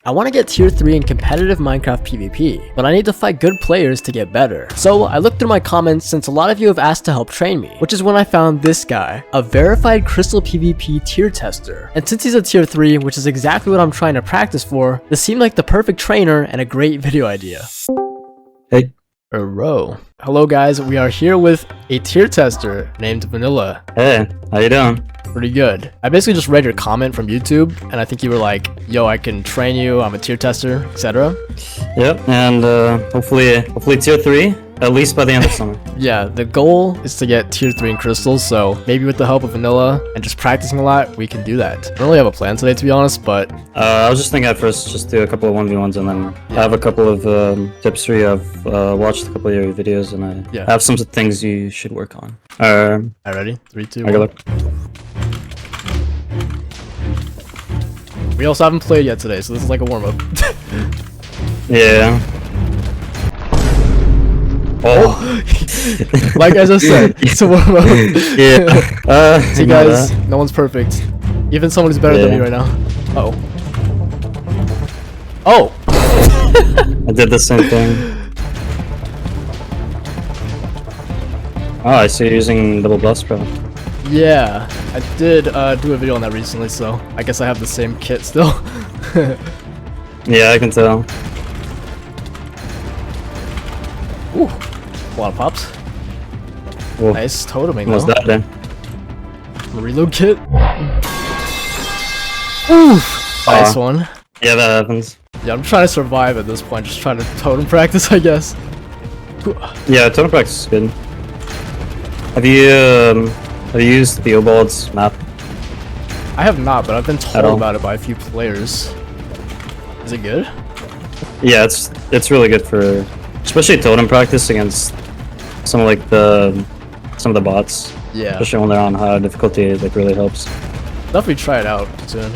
I want to get tier 3 in competitive Minecraft PvP, but I need to fight good players to get better. So I looked through my comments since a lot of you have asked to help train me, which is when I found this guy, a verified Crystal PvP tier tester. And since he's a tier 3, which is exactly what I'm trying to practice for, this seemed like the perfect trainer and a great video idea. Hey. Hello guys, we are here with a tier tester named Manila. Hey, how you doing? Pretty good. I basically just read your comment from YouTube, and I think you were like, yo, I can train you, I'm a tier tester, etc. Yep, and hopefully tier 3, at least by the end of summer. Yeah, the goal is to get tier 3 in crystals, so maybe with the help of Vanilla and just practicing a lot, we can do that. I don't really have a plan today, to be honest, but... I was just thinking at first just do a couple of 1v1s, and then I have a couple of tips for you. I've watched a couple of your videos, and I have some things you should work on. Alright, ready? 3, 2, 1. We also haven't played yet today, so this is like a warm-up. Yeah. Oh! Like I just said, it's a warm-up. Yeah. See guys, no one's perfect. Even someone who's better than me right now. Uh-oh. Oh! I did the same thing. Oh, I see you're using double blast, bro. Yeah, I did do a video on that recently, so I guess I have the same kit still. Yeah, I can tell. Ooh, a lot of pops. Whoa. Nice toteming though. What's that then? Reload kit. Oof, nice one. Yeah, that happens. Yeah, I'm trying to survive at this point, just trying to totem practice, I guess. Yeah, totem practice is good. Have you used Theobald's map? I have not, but I've been told about it by a few players. Is it good? Yeah, it's really good for, especially totem practice against some of the bots. Yeah. Especially when they're on high difficulty, it like really helps. Definitely try it out soon.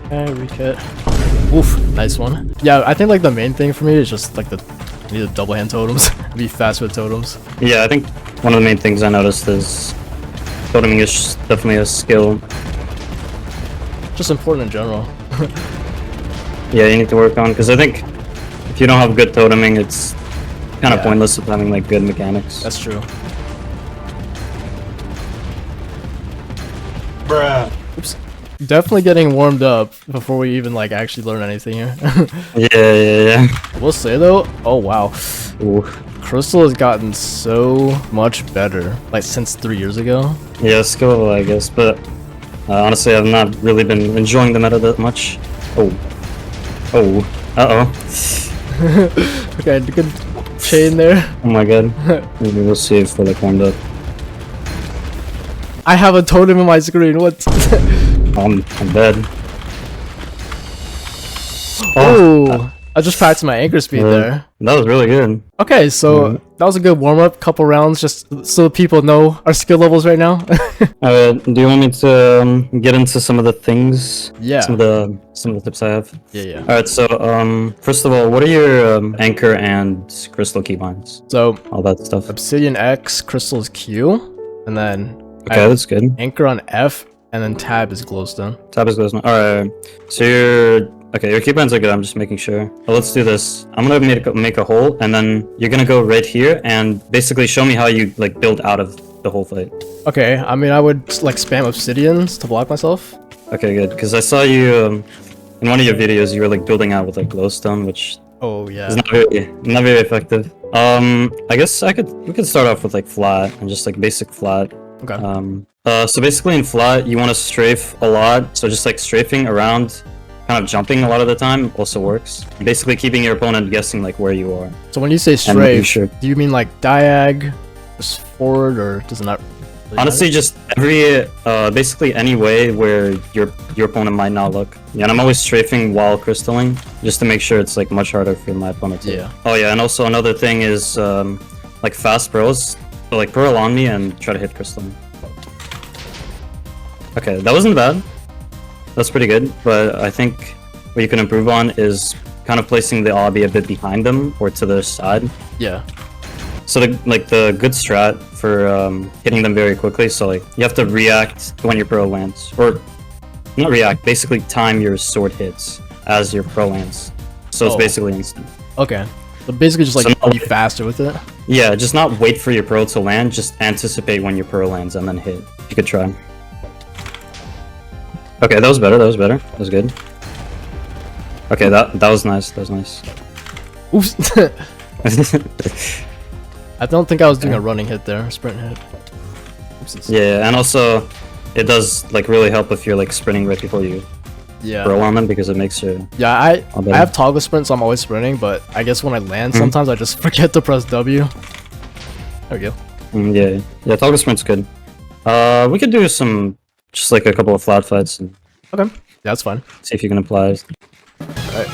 Okay, rekit. Oof, nice one. Yeah, I think like the main thing for me is just like I need the double hand totems. Be fast with totems. Yeah, I think one of the main things I noticed is toteming is definitely a skill. Just important in general. Yeah, you need to work on, because I think if you don't have good toteming, it's kind of pointless of having like good mechanics. That's true. Bruh. Oops. Definitely getting warmed up before we even like actually learn anything here. Yeah. We'll say though, oh wow. Ooh. Crystal has gotten so much better, like since 3 years ago. Yeah, skill I guess, but honestly I've not really been enjoying the meta that much. Oh. Okay, good chain there. Oh my god. Maybe we'll see if we're like warmed up. I have a totem in my screen, what? I'm dead. Oh, I just practiced my anchor speed there. That was really good. Okay, so that was a good warm-up, couple rounds, just so people know our skill levels right now. Do you want me to get into some of the things? Yeah. Some of the tips I have. Yeah. Alright, so first of all, what are your anchor and crystal keybinds? So all that stuff. Obsidian X, crystal is Q, and then okay, that's good. Anchor on F, and then tab is glowstone. Tab is glowstone. Alright, so your keybinds are good. I'm just making sure. Well, let's do this. I'm gonna make a hole, and then you're gonna go right here and basically show me how you like build out of the whole fight. Okay, I mean I would like spam obsidians to block myself. Okay, good. Because I saw you in one of your videos. You were like building out with like glowstone, which is not very effective. I guess we could start off with like flat and just like basic flat. Okay. So basically in flat, you want to strafe a lot. So just like strafing around, kind of jumping a lot of the time also works. Basically keeping your opponent guessing like where you are. So when you say strafe, do you mean like diag, just forward, or does it not? Really honestly, matter? just basically any way where your opponent might not look. Yeah, and I'm always strafing while crystalling, just to make sure it's like much harder for my opponent to. Yeah. Oh yeah, and also another thing is like fast pearls. So like pearl on me and try to hit crystal. Okay, that wasn't bad. That's pretty good, but I think what you can improve on is kind of placing the obby a bit behind them or to their side. Yeah. So the good strat for hitting them very quickly. So like you have to react when your pearl lands, or not react, basically time your sword hits as your pro lands. So it's basically instant. Okay. So basically just like So be faster with it. Yeah, just not wait for your pro to land, just anticipate when your pro lands and then hit. You could try. Okay, that was better, that was better. That was good. Okay, that was nice, that was nice. Oops. I don't think I was doing a running hit there, a sprint hit. Oopsies. Yeah, and also it does like really help if you're like sprinting right before you throw on them because it makes you. Yeah, I have toggle sprint, so I'm always sprinting, but I guess when I land, sometimes I just forget to press W. There we go. Yeah, toggle sprint's good. We could do some, just like a couple of flat fights and Okay, yeah, that's fine. see if you can apply. Alright.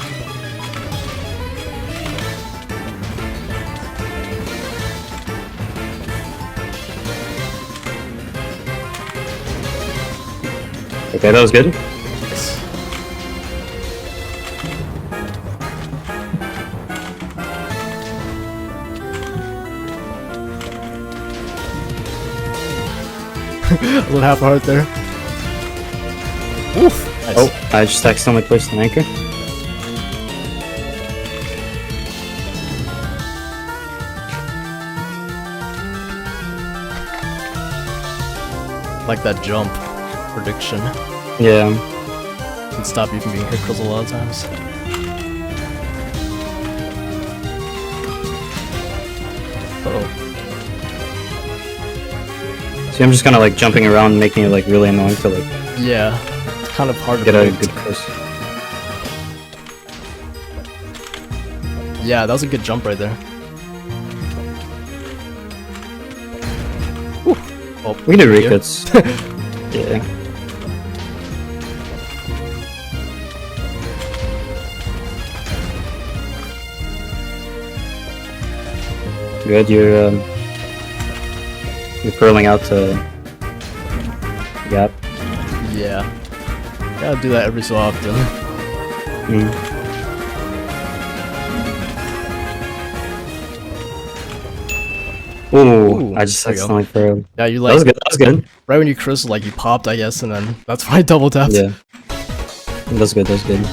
Okay, that was good. Nice. A little half a heart there. Oof! Nice. Oh, I just accidentally placed an anchor. Like that jump prediction. Yeah. Can stop you from being hit crystals a lot of times. Uh-oh. See, I'm just kind of like jumping around, making it like really annoying to like. Yeah, it's kind of hard to get a predict. good close. Yeah, that was a good jump right there. Whew. Oh, We can do recruits. Yeah. Good, you're curling out to gap. Yeah. Gotta do that every so often. Ooh, I just accidentally threw. Yeah, you That like was good. That was good. right when you crystal, like you popped, I guess, and then that's why I double tapped. Yeah. That's good. That's good.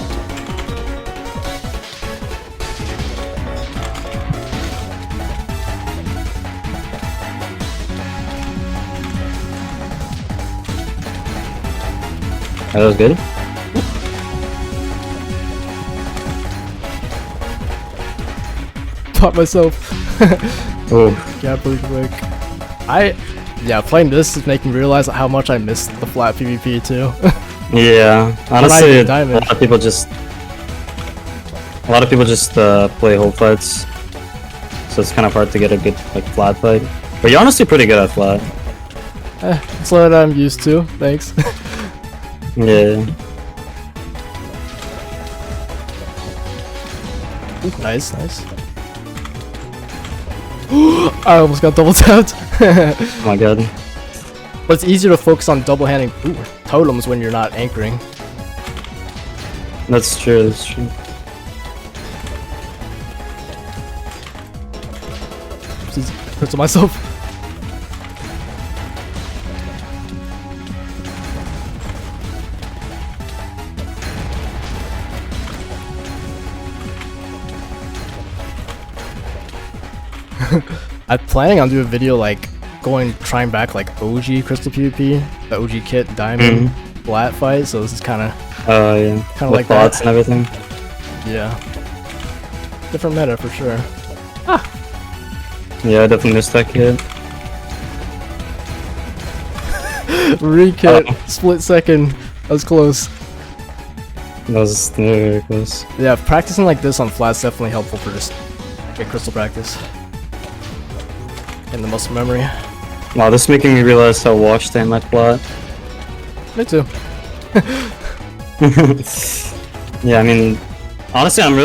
That was good. Pop myself. Oh, Yeah, pretty quick. Yeah, playing this is making me realize how much I missed the flat PvP too. yeah. Honestly, get a diamond. lot of people just play whole fights, so it's kind of hard to get a good like flat fight. But you're honestly pretty good at flat. It's what I'm used to. Thanks. Yeah. Ooh, nice, nice. I almost got double tapped. Oh my god. But it's easier to focus on double handing totems when you're not anchoring. That's true. That's true. Just crystal myself. I'm planning on doing a video like trying back like OG Crystal PvP, the OG kit diamond flat fight. So this is kind of Yeah. kind of With like bots that. and everything. Yeah, different meta for sure. Yeah, I definitely missed that kid. Re-kit, split second. That was close. That was very close. Yeah, practicing like this on flat's definitely helpful for just get crystal practice and the muscle memory. Wow, this is making me realize how washed I am at flat. Me too. Yeah, I mean, honestly, I'm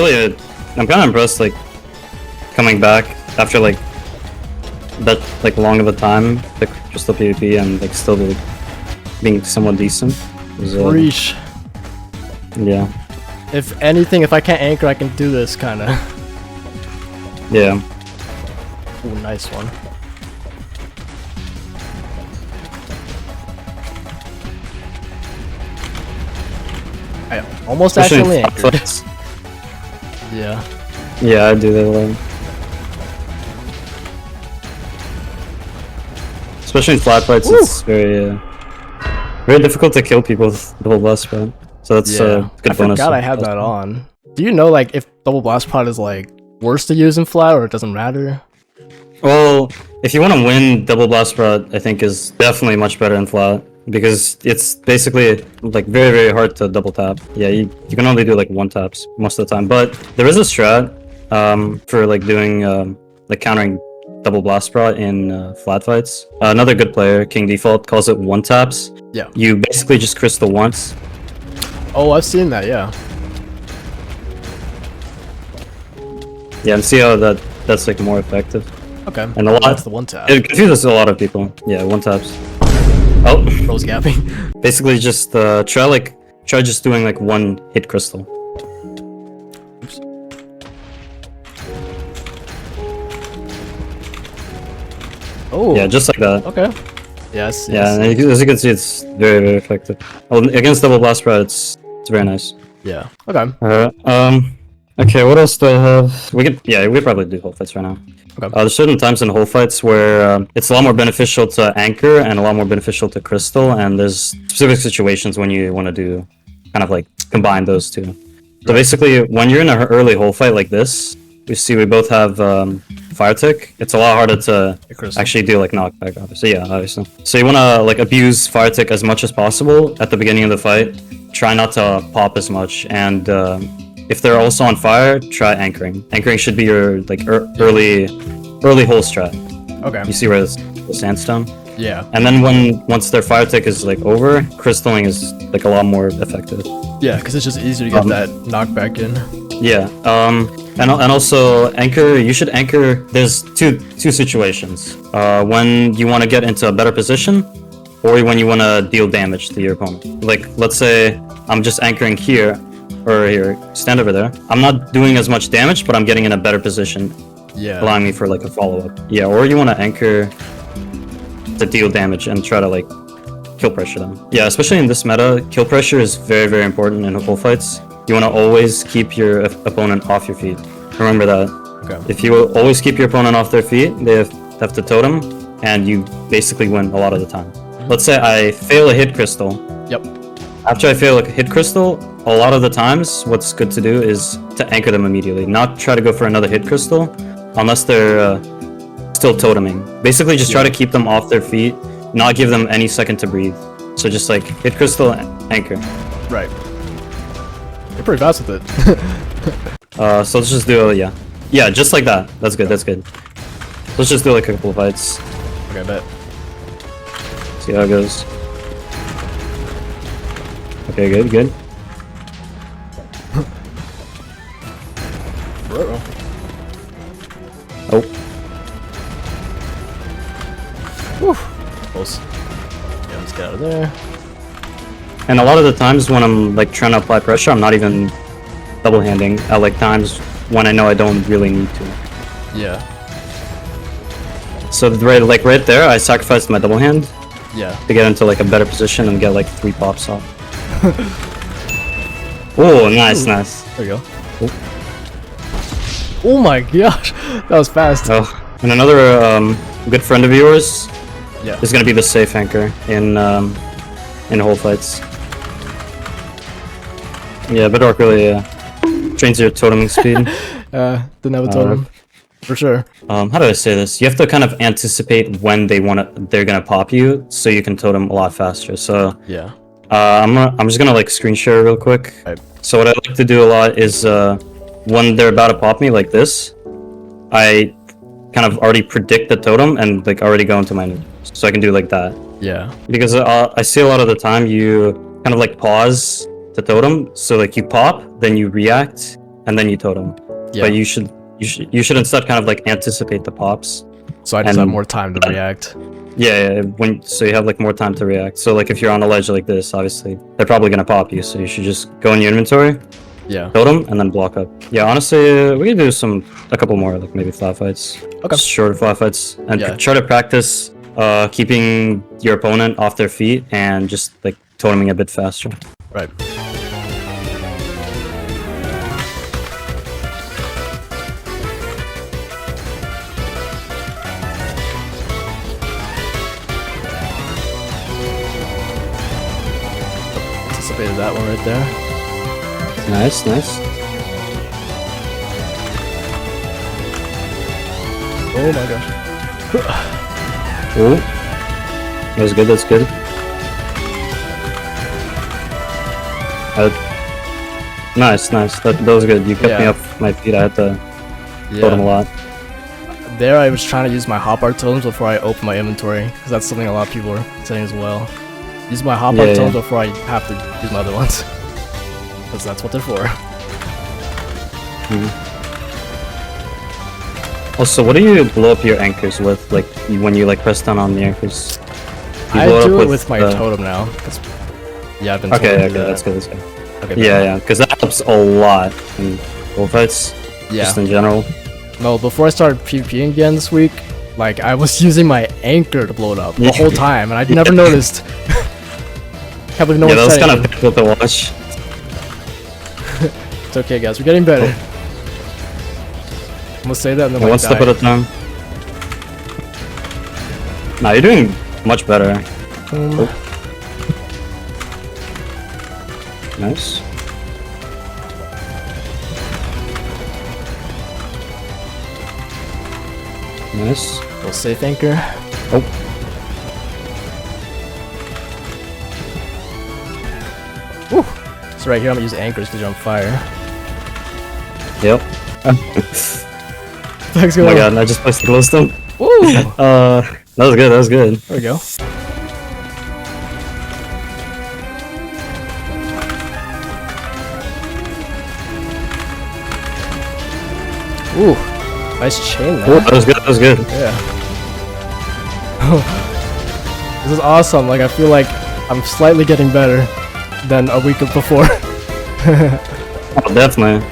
kind of impressed, like, coming back after, like, that, like, long of a time, like, Crystal PvP, and, like, still, like, being somewhat decent. Reach. Yeah. If anything, if I can't anchor, I can do this, kinda. Yeah. Ooh, nice one. I almost Especially accidentally in flat anchored. fights. Yeah. Yeah, I do that a lot. Especially in flat fights, it's very difficult to kill people with double blast spread. So that's a good I bonus. forgot I had that on. Do you know like if double blast pod is like worse to use in flat or it doesn't matter? Well, if you want to win, double blast spread I think is definitely much better in flat because it's basically like very hard to double tap. Yeah, you can only do like one taps most of the time. But there is a strat for like doing like countering double blast sprout in flat fights. Another good player, King Default, calls it one taps. Yeah. You basically just crystal once. Oh, I've seen that. Yeah. Yeah, and see how that's like more effective. Okay. And a lot. That's the one tap. It confuses a lot of people. Yeah, one taps. Oh. Rose gapping. Basically, just try just doing like one hit crystal. Oops. Oh. Yeah, just like that. Okay. Yes. Yeah, and as you can see, it's very effective. Well, against double blast spread, it's very nice. Yeah. Okay. Okay, what else do I have? We could probably do whole fights right now. Okay. There's certain times in whole fights where it's a lot more beneficial to anchor and a lot more beneficial to crystal, and there's specific situations when you want to do kind of like combine those two. So basically, when you're in an early whole fight like this, you see we both have fire tick. It's a lot harder to actually do like knockback, obviously. Yeah, obviously. So you want to like abuse fire tick as much as possible at the beginning of the fight. Try not to pop as much, and if they're also on fire, try anchoring. Anchoring should be your like early whole strat. Okay. You see where it's the sandstone? Yeah. And then once their fire tick is like over, crystalling is like a lot more effective. Yeah, because it's just easier to get that knockback in. Yeah. And also anchor. You should anchor. There's two situations. When you want to get into a better position, or when you want to deal damage to your opponent. Like let's say I'm just anchoring here. Or here, stand over there. I'm not doing as much damage, but I'm getting in a better position. Yeah. Allowing me for like a follow-up. Yeah, or you want to anchor to deal damage and try to like kill pressure them. Yeah, especially in this meta, kill pressure is very important in full fights. You want to always keep your opponent off your feet. Remember that. Okay. If you always keep your opponent off their feet, they have to totem, and you basically win a lot of the time. Let's say I fail a hit crystal. Yep. After I fail a hit crystal, a lot of the times, what's good to do is to anchor them immediately. Not try to go for another hit crystal, unless they're still toteming. Basically, just try to keep them off their feet, not give them any second to breathe. So just like hit crystal, anchor. Right. You're pretty fast with it. So let's just do yeah, just like that. That's good. Let's just do like a couple of fights. Okay, bet. See how it goes. Okay, good. Bro. Oh. Whew. Close. Yeah, let's get out of there. And a lot of the times when I'm like trying to apply pressure, I'm not even double handing at like times when I know I don't really need to. Yeah. So right there, I sacrificed my double hand. Yeah. To get into like a better position and get like 3 pops off. Oh, nice. There you go. Oh my gosh, that was fast. Oh, and another good friend of yours is gonna be the safe anchor in whole fights. Yeah, Bedrock really trains your toteming speed. Didn't have a totem. For sure. How do I say this? You have to kind of anticipate when they're gonna pop you, so you can totem a lot faster. So yeah. I'm just gonna like screen share real quick. Right. So what I like to do a lot is when they're about to pop me like this, I kind of already predict the totem and like already go into my moves. So I can do like that. Yeah. Because I see a lot of the time you kind of like pause the totem. So like you pop, then you react, and then you totem. Yeah. But you should instead kind of like anticipate the pops. So I just have more time to react. Yeah, so you have like more time to react. So like if you're on a ledge like this, obviously they're probably gonna pop you. So you should just go in your inventory, totem, and then block up. Yeah, honestly, we can do a couple more, like maybe flat fights. Okay. Just shorter flat fights, and try to practice keeping your opponent off their feet and just like toteming a bit faster. Right. right there. Nice, nice. Oh my gosh. Oh, that's good. That's good. Nice, nice. That was good. You kept me off my feet. I had to totem a lot. There, I was trying to use my hotbar totems before I open my inventory, because that's something a lot of people are saying as well. Use my hotbar totems before I have to use my other ones, because that's what they're for. Also, what do you blow up your anchors with? Like when you like press down on the anchors? I do it with my totem now. Yeah, I've been. Okay, that's good. That's good. Okay, yeah, because that helps a lot in bullfights. Yeah. Just in general. No, before I started PvPing again this week, like I was using my anchor to blow it up the whole time, and I never noticed. Can't believe no one said that was kind of difficult to watch. It's okay, guys. We're getting better. I'm gonna say that and then one step at a time. Nah, you're doing much better. Nice. Nice. Little safe anchor. Oh. Woo. So right here I'm gonna use anchors to jump fire. Yep. Thanks, oh my god, I just placed the glowstone. Woo! That was good, that was good. There we go. Ooh, nice chain there. Ooh, that was good, that was good. Yeah. This is awesome, like I feel like I'm slightly getting better than a week before. Oh, definitely.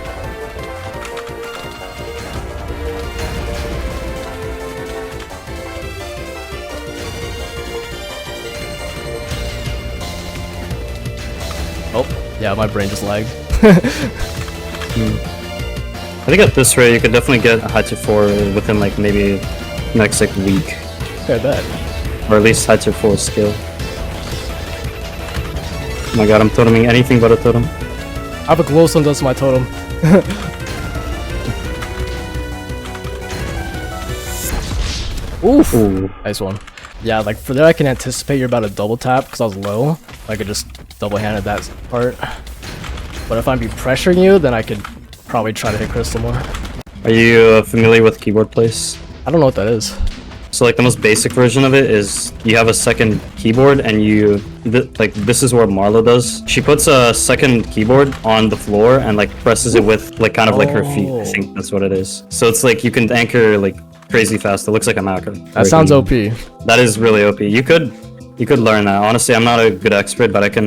Oh, yeah, my brain just lagged. I think at this rate you could definitely get a high tier 4 within like maybe next like week. Okay, I bet. Or at least high tier 4 skill. Oh my god, I'm toteming anything but a totem. I have a glowstone that's my totem. Oof! Ooh. Nice one. Yeah, like for there I can anticipate you're about to double tap because I was low. I could just double handed that part. But if I'm be pressuring you, then I could probably try to hit crystal more. Are you familiar with keyboard place? I don't know what that is. So like the most basic version of it is you have a second keyboard and you like this is what Marlo does. She puts a second keyboard on the floor and like presses it with like kind of like her feet. I think that's what it is. So it's like you can anchor like crazy fast. It looks like a macro. That sounds OP. That is really OP. You could learn that. Honestly, I'm not a good expert, but I can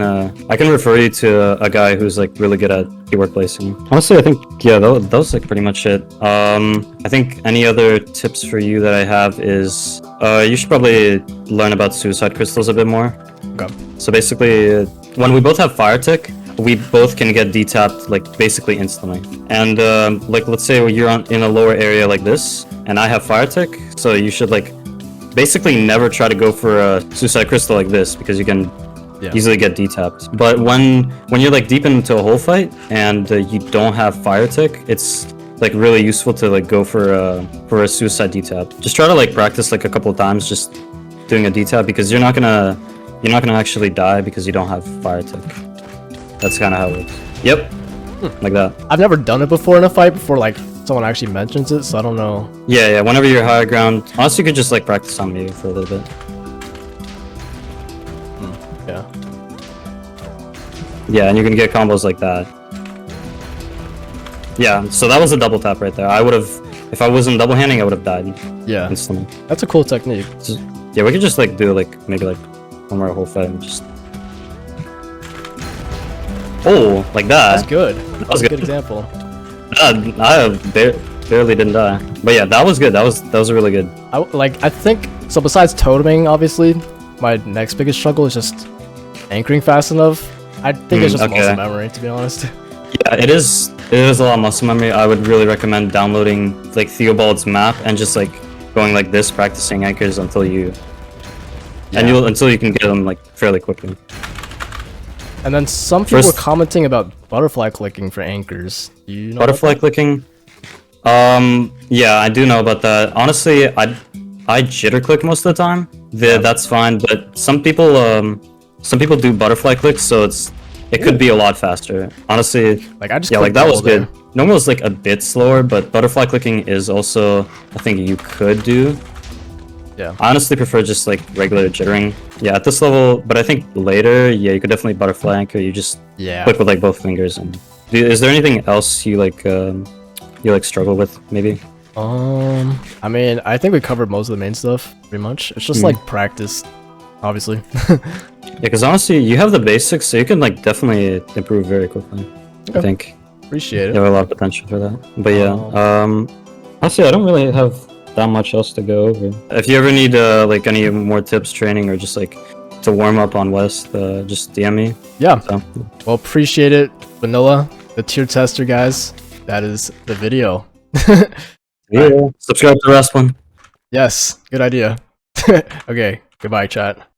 refer you to a guy who's like really good at keyword placing. Honestly, I think that was like pretty much it. I think any other tips for you that I have is you should probably learn about suicide crystals a bit more. Okay. So basically, when we both have fire tick, we both can get D-tapped like basically instantly. And like let's say you're in a lower area like this, and I have fire tick, so you should like basically never try to go for a suicide crystal like this because you can easily get D-tapped. But when you're like deep into a whole fight and you don't have fire tick, it's like really useful to like go for a suicide D-tap. Just try to like practice like a couple of times just doing a D-tap because you're not gonna actually die because you don't have fire tick. That's kind of how it works. Yep, like that. I've never done it before in a fight before like someone actually mentions it, so I don't know. Yeah, whenever you're higher ground, honestly you could just like practice on me for a little bit. Yeah, and you can get combos like that. Yeah, so that was a double tap right there. I would have, if I wasn't double handing, I would have died. Yeah, instantly. That's a cool technique. Yeah, we could just like do like maybe like one more whole fight and just. Oh, like that. That's good. That was a good example. I barely didn't die, but yeah, that was good. That was really good. I think so. Besides toteming, obviously, my next biggest struggle is just anchoring fast enough. I think it's just muscle memory, to be honest. Yeah, it is a lot of muscle memory. I would really recommend downloading like Theobald's map and just like going like this, practicing anchors until you can get them like fairly quickly. And then some people were commenting about butterfly clicking for anchors. Do you know butterfly clicking? Yeah, I do know about that. Honestly, I jitter click most of the time. That's fine, but some people do butterfly clicks, so it could be a lot faster. Honestly, like I just like that was good. Normal was like a bit slower, but butterfly clicking is also a thing you could do. Yeah. I honestly prefer just like regular jittering. Yeah, at this level, but I think later, yeah, you could definitely butterfly anchor. You just click with like both fingers. And is there anything else you like struggle with maybe? I mean, I think we covered most of the main stuff pretty much. It's just like practice, obviously. Yeah, because honestly, you have the basics, so you can like definitely improve very quickly. I think. Appreciate it. You have a lot of potential for that. But yeah, honestly, I don't really have that much else to go over. If you ever need like any more tips, training, or just like to warm up on West, just DM me. Yeah. So. Well, appreciate it, Vanilla, the tier tester guys. That is the video. Yeah. Subscribe to Rasplin. Yes, good idea. Okay, goodbye, chat.